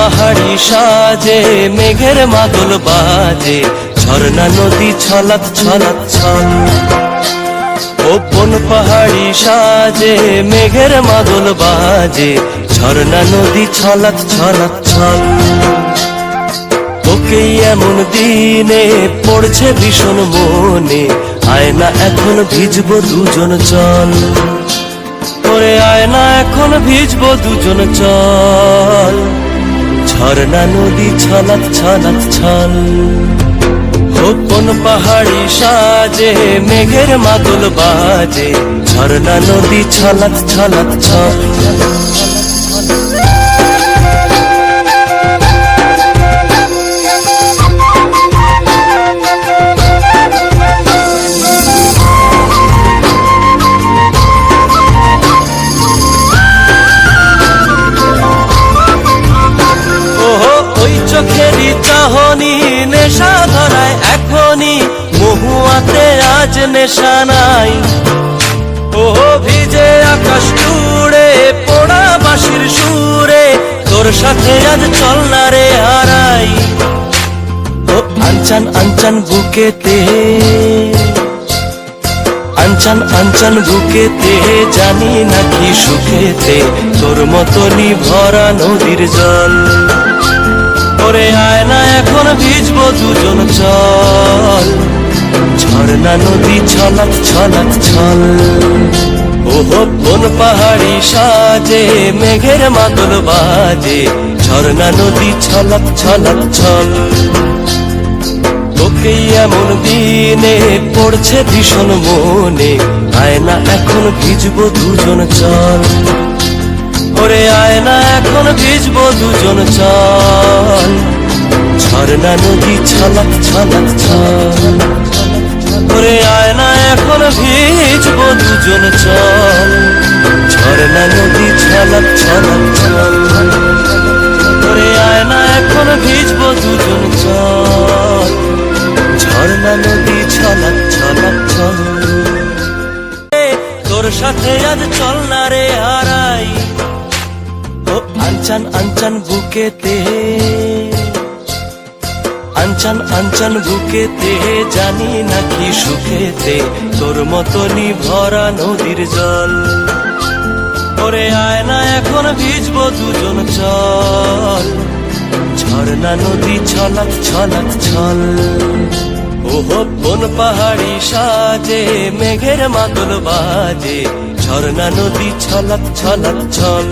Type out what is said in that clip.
পাহাড়ি সাজে মেঘের মাদল বাজে, ঝর্ণা নদী ছলাৎ ছলাৎ ছল। কোন পাহাড়ি সাজে মেঘের মাদল বাজে, ঝর্ণা নদী ছলাৎ ছলাৎ ছল। তোকে এমন দিনে পড়ছে ভীষণ মনে, আয় না এখন ভিজবো দুজন চল। ওরে আয় না এখন ভিজবো দুজন চল, ঝর্ণা নদী ছলাৎ ছলাৎ ছল। কোন পাহাড়ি সাজে মেঘের মাদল বাজে, ঝর্ণা নদী ছলাৎ ছলাৎ ছল। চোখেরই চাহনি নেশা ধরায় এখনই, মহুয়াতে আজ নেশা নাই। ও ভিজে আকাশ জুড়ে পোড়া বাঁশির সুরে, তোর সাথে আজ চল না রে হারাই। ও আনচান আনচান বুকেতে, আনচান আনচান বুকেতে, জানি নাকি সুখেতে তোর মতনই ভরা নদীর জল। ওরে আয় না এখন ভিজবো দুজন চল, ঝর্ণা নদী ছলাৎ ছলাৎ ছল। ওহো কোন পাহাড়ি সাজে মেঘের মাদল বাজে, ঝর্ণা নদী ছলাৎ ছলাৎ ছল। তোকে এমন দিনে পড়ছে ভীষণ মনে, আয় না এখন ভিজবো দুজন চল। ওরে আয় না এখন ভিজবো দুজন চল, ঝর্ণা নদী ছলাৎ ছলাৎ ছল। ওরে আয় না এখন ভিজবো দুজন চল, ঝর্ণা নদী ছলাৎ ছলাৎ ছল। ওরে আয় না এখন ভিজবো দুজন চল, ঝর্ণা নদী ছলাৎ ছলাৎ ছল। তোর সাথে আজ চল না রে হারাই। আনচান আনচান বুকেতে, আনচান আনচান বুকেতে, জানি নাকি সুখেতে তোর মতনই ভরা নদীর জল। ওরে আয় না এখন ভিজবো দুজন চল, ঝর্ণা নদী ছলাৎ ছলাৎ ছল। ওহো কোন পাহাড়ি সাজে মেঘের মাদল বাজে, ঝর্ণা নদী ছলাৎ ছলাৎ ছল।